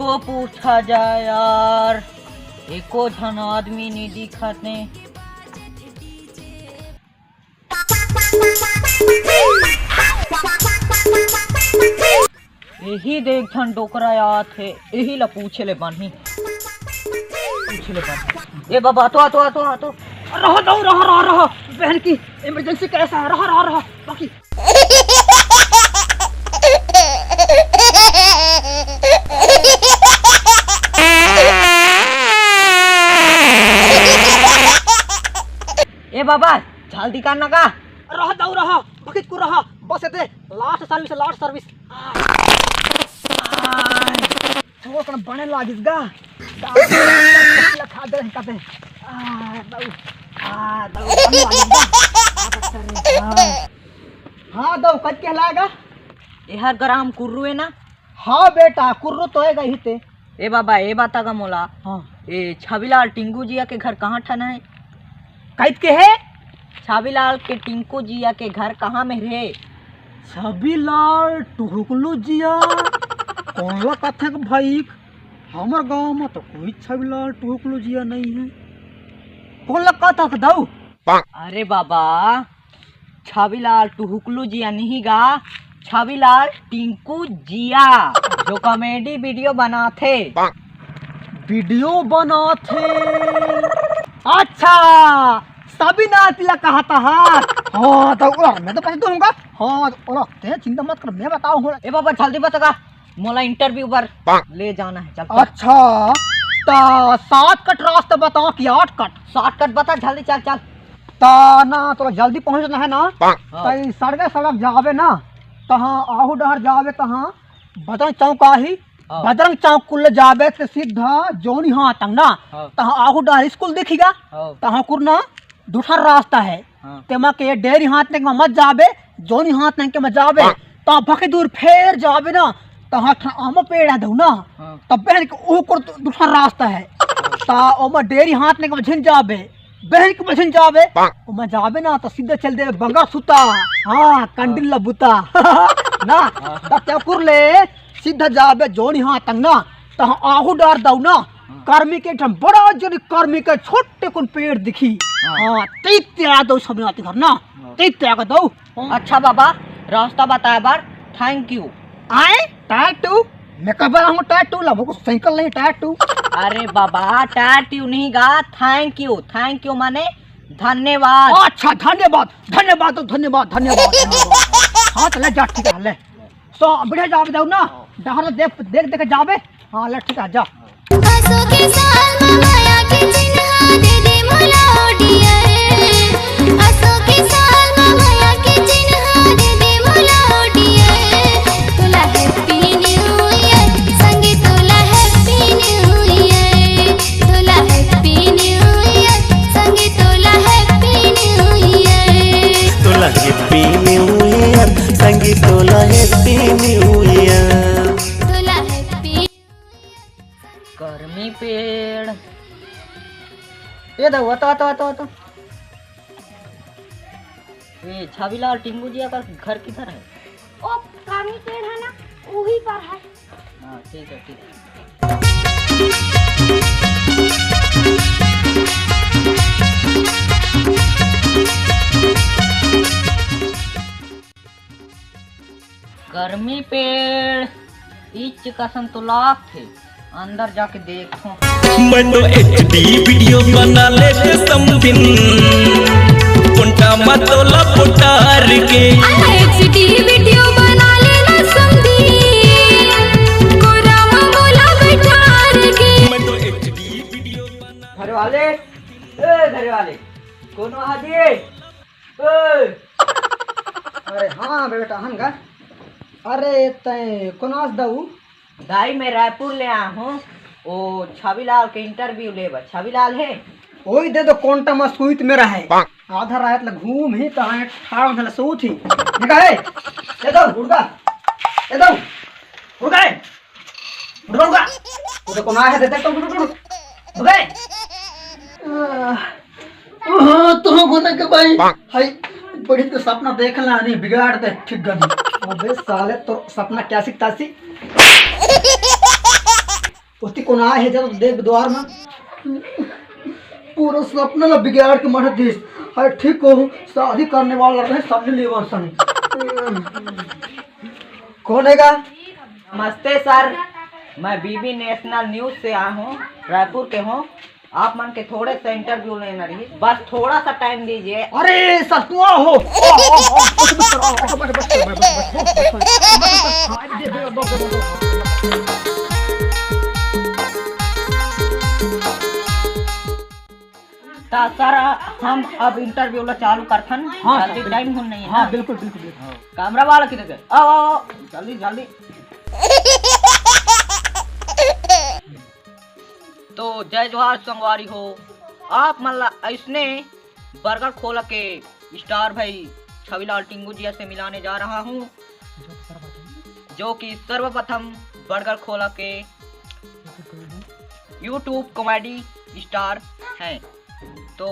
किसको पूछा जाए यार, एको झन आदमी नहीं दिखते। यही देख झन डोकरा याद है, यही ला पूछे ले बानी, पूछे ले बानी। ए बाबा तो रहो दो रहो बहन की इमरजेंसी कैसा है, रहो बाकी ए बाबा जल्दी करना का, रहो बकित को रहा बस एते लास्ट सर्विस वो कन बने लागिस गा खा दे कहते हाँ दो कट के लाएगा यार ग्राम कुर्रू है ना। हाँ बेटा कुर्रू तो है ही ते। ए बाबा ए बाता का मोला, हाँ ए छविलाल टिंकू जिया के घर कहाँ ठना है? कैद के है छविलाल के टिंकू जिया के घर कहाँ में रहे? छविलाल टुकलू जिया कौन ला कथे भाई, हमार गांव में तो कोई छविलाल टुकलू जिया नहीं है। कौन ला कथा दाऊ? अरे बाबा छविलाल टुकलू जिया नहीं गा, छविलाल टिंकू जिया जो कॉमेडी वीडियो बनाते। वीडियो बनाते अच्छा सभी नातिला कहा था। हाँ तो मैं तो पैसे दूंगा। हाँ तो चिंता मत कर, मैं बताऊँ। ए बाबा जल्दी बता, मोला इंटरव्यू पर ले जाना है। चल अच्छा तो 7 कट रास्ता बताओ कि 8 कट? 7 कट बता जल्दी, चल ना तो जल्दी पहुंचना है ना। तो सड़क जावे ना तहाँ आहू डहर जावे, तहाँ बदरंग चौक आही, बदरंग चौक कुल जावे तो सीधा जोनी हाँ तंग ना तहाँ आहू डहर स्कूल दिखेगा, तहाँ कुरना दूसरा रास्ता है। तेमा के डेरी हाथ ने मत जावे, जोनी हाथ ने के मत जावे, तहाँ भके दूर फेर जावे ना तहाँ आम पेड़ है दो ना, तब बहन के ऊपर दूसरा रास्ता है। ता ओमा डेरी हाथ ने के झिन जावे, बहन के मझिन जावे ओमा जावे ना तो सीधे चल दे बंगा सुता। हाँ कंडिल लबुता ना तब क्या कर ले सीधा जावे जोनी हाथ तंग ना तहाँ आहू डार दो ना, कर्मी के बड़ा जोनी कर्मी के छोटे कुन पेड़ दिखी। हाँ तेरा दो सब आती घर ना तेरा दो। अच्छा बाबा रास्ता बताया बार, थैंक यू। आए टैटू मैं कब आऊँ टैटू ला वो साइकिल नहीं टैटू। अरे बाबा टैटू नहीं गा, थैंक यू माने धन्यवाद। अच्छा धन्यवाद। हाँ तो ले जा ठीक है, ले सो बढ़िया जावे जाओ ना डहर देख जावे। हाँ ले ठीक है जा। गर्मी पेड़ ये दो तो ये छविलाल टिंकू जिया का घर किधर है? ओ गर्मी पेड़ है ना वही पर है। हाँ ठीक है। गर्मी पेड़ इच का संतुलाक थे, अंदर जाके देखो। मैं तो HD वीडियो बना लेते समथिंग कोंटा मतोला पुटार के HD वीडियो बना लेना समथिंग कोरामा बोला बैठार के। मैं तो HD वीडियो बना। घर वाले कौन वहाँ दिए? अरे हाँ बेटा हम का। अरे तय कौन दऊ दाई मैं रायपुर ले आया हूँ, ओ छविलाल के इंटरव्यू ले। छविलाल है वही दे दो कोंटा में सूत मेरा है, आधा रात लग घूम ही तो आए ठाड़ में सूत ही देखा है। ये दो उड़गा उधर कौन आया है देते तो उड़ गए। हाँ तो होने के भाई हाय बड़ी तो सपना देखना नहीं बिगाड़ दे ठीक गई। अबे साले तो सपना क्या सीखता सी। उसकी कौन आए है जब देख द्वार में पूरा सपना ना बिगाड़ के मर देश। अरे ठीक हो शादी करने वाला रहे सामने ले सन। कौन हैगा? नमस्ते सर, मैं बीबी नेशनल न्यूज से आया हूँ, रायपुर के हूँ। आप मन के थोड़े से इंटरव्यू लेना रही, बस थोड़ा सा टाइम दीजिए। अरे सतुआ हो तो सर हम अब इंटरव्यू ला चालू करथन। हाँ, जल्दी टाइम हो नहीं है। हाँ बिल्कुल बिल्कुल बिल्कुल। कैमरा वाला किधर गए? आओ आओ आओ, जल्दी जल्दी। तो जय जोहार संगवारी हो। आप मतलब ऐसने बर्गर खोला के स्टार भाई छविलाल टिंगू जी से मिलाने जा रहा हूँ, जो कि सर्वप्रथम बर्गर खोला के यूट्यूब कॉमेडी स्टार हैं। तो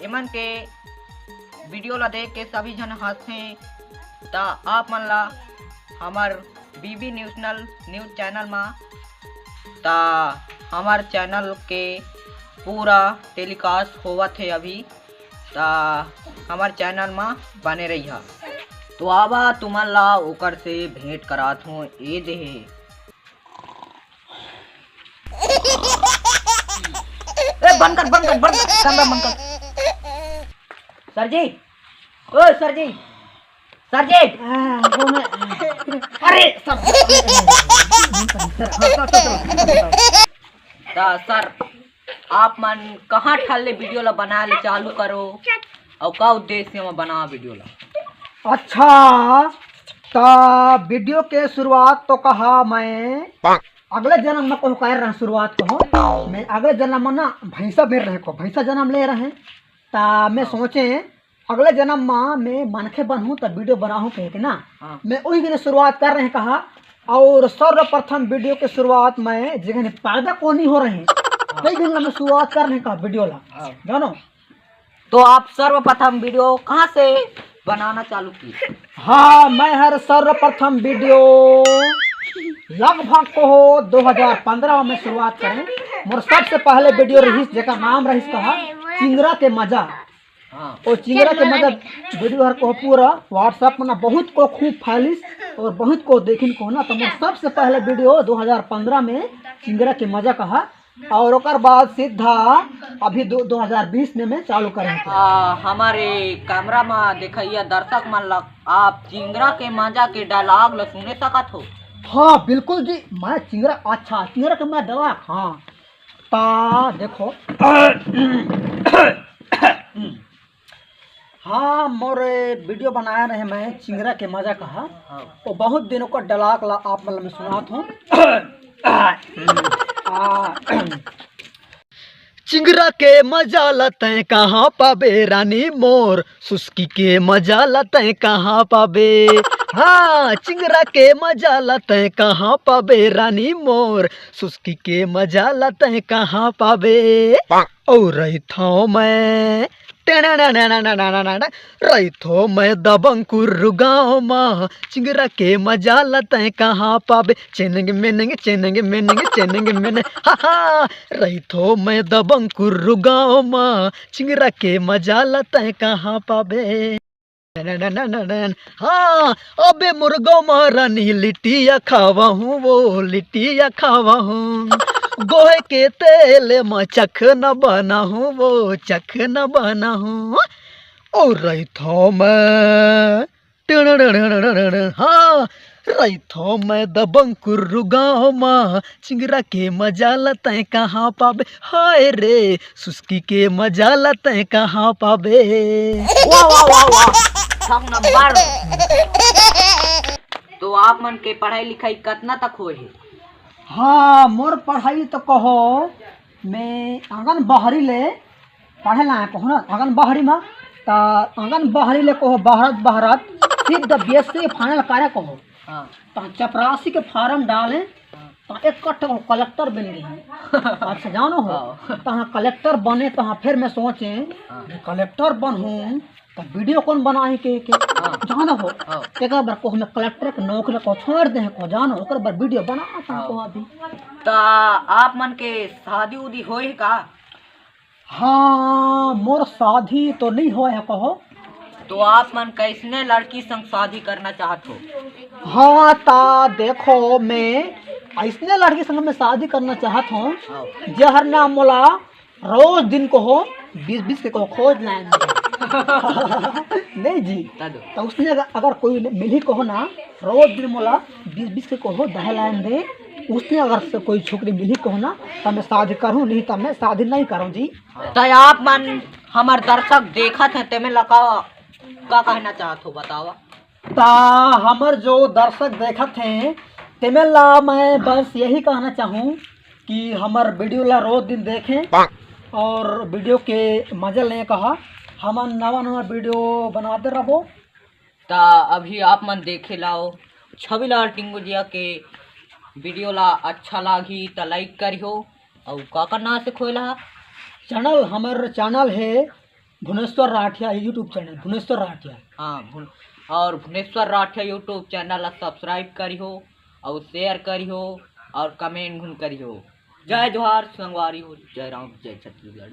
इमन के वीडियो ला देख के सभी जन हंसते, ता आप मन ला हमार बीबी नेशनल न्यूज चैनल में ता हमार चैनल के पूरा टेलीकास्ट होवा थे अभी, ता हमार चैनल में बने रही है। तो आवा तुमन ला ओकर से भेंट करात हूँ। ये देहे बंद कर कैमरा बंद कर। सर जी, ओ सर जी, सर जी। अरे सर आप मन कहाँ ठाले वीडियो ला बना ले चालू करो और का उद्देश्य में बना वीडियो ला? अच्छा तो वीडियो के शुरुआत तो कहा मैं अगले जन्म में को कर रहे हैं। शुरुआत को मैं अगले जन्म में ना भैंसा बेर रहे को भैंसा जन्म ले रहे हैं। ता मैं सोचे अगले जन्म में मैं मनखे बनूँ तो वीडियो बनाऊँ कह के ना। मैं वही दिन शुरुआत कर रहे हैं कहा। और सर्वप्रथम वीडियो की शुरुआत में जगह पैदा को नहीं हो रहे हैं कई दिन में शुरुआत कर रहे हैं कहा वीडियो ला जानो। तो आप सर्वप्रथम वीडियो कहाँ से बनाना चालू की? हाँ मैं हर सर्वप्रथम वीडियो लगभग को 2015 में शुरुआत करें। मोर सबसे पहले वीडियो रही जेका नाम रही कहा चिंगरा के मजा। और चिंगरा के मजा वीडियो हर को पूरा व्हाट्सएप में ना बहुत को खूब फैलिस और बहुत को देखने को ना। तो मोर सबसे पहले वीडियो 2015 में चिंगरा के मजा कहा। और ओकर बाद सीधा अभी 2020 में मैं चालू करें। हमारे कैमरा में देखिए दर्शक मन लग आप चिंगरा के मजा के डायलॉग ल सुने सकत हो। हाँ बिल्कुल जी, मैं चिंगरा अच्छा चिंगरा के मैं डायलॉग हाँ ता देखो। हाँ मोरे वीडियो बनाया रहे मैं चिंगरा के मजा कहा। तो बहुत दिनों को डायलॉग ला आप मतलब मैं सुनाता हूँ। चिंगरा के मजा लते कहाँ पाबे रानी मोर, सुस्की के मजा लते कहाँ पाबे। हाँ चिंगरा के मजा लते कहाँ पाबे रानी मोर, सुस्की के मजा लते कहाँ पाबे। और रही था मैं रही थो मैं दबंकुर गाँव माँ, चिंगरा के मजा लते कहाँ पाबे। चेनेंगे मेनेंगे चेनेंगे मेनेंगे चेनेंगे मेने हा हा। रही थो मैं दबंकुर गाँव माँ, चिंगरा के मजा लते कहाँ पाबे। हाँ अबे मुर्गो मारानी लिट्टिया खावा हूँ, वो लिट्टिया खावा हूँ। गोहे के तेल में चख न बना हूँ, वो चख न बना हूँ। और रही थो मैं हाँ रही थो मैं दबंकुर गाँव माँ, चिंगरा के मजा लते कहाँ पाबे। हाय रे सुस्की के मजा लते कहाँ पाबे। वाह वाह वाह वाह नंबर। तो आप मन के पढ़ाई लिखाई कितना तक हुए है? हाँ मोर पढ़ाई तो कहो मैं आंगन बहरी ले पढ़े ला कहो ना आंगन बहरी में। तो आंगन बहरी ले कहो बहरत सीधा BSc फाइनल कार्य कहो। तो चपरासी के फार्म डालें तो एक कलेक्टर बन गए। अच्छा जानो हो तहाँ कलेक्टर बने तहाँ फिर मैं सोचे कि कलेक्टर बनूँ तो वीडियो कौन बनाए के जानो हो एक बार को हमें कलेक्टर के नौकरी को छोड़ दे को जानो ओकर बार वीडियो बनाता को अभी। तो आप मन के शादी उदी होए का? हाँ मोर शादी तो नहीं हो है कहो। तो आप मन कैसने लड़की संग शादी करना चाहत हो? हाँ ता देखो मैं ऐसने लड़की संग में शादी करना चाहत हूँ जहर नाम मोला रोज दिन को हो 20-20 के को खोज लाइन नहीं जी तो उसने अगर कोई मिली को हो ना रोज दिन मोला 20-20 के को हो दह लाइन दे उसने अगर से कोई छोकरी मिली को हो ना तो मैं शादी करूँ नहीं तो मैं शादी नहीं करूँ जी। तो आप मन हमार दर्शक देखत है तेमें लगा का कहना चाहत हो बतावा? ता हमर जो दर्शक देखत हैं तेमें ला मैं बस यही कहना चाहूँ कि हमार वीडियो ला रोज दिन देखें और वीडियो के मजा लें कहा हम नवा नवा वीडियो बनाते रहो। ता अभी आप मन देखे लाओ छविलाल टिंगू जिया के वीडियो ला अच्छा लागी तो लाइक करियो और का करना से खोला चैनल हमार चैनल है भुवनेश्वर राठिया यूट्यूब चैनल भुवनेश्वर राठिया। हाँ और भुवनेश्वर राठिया यूट्यूब चैनल ला सब्सक्राइब करियो और शेयर करियो और कमेंट करियो। जय जोहार संगवारी हो, जय राम, जय छत्तीसगढ़।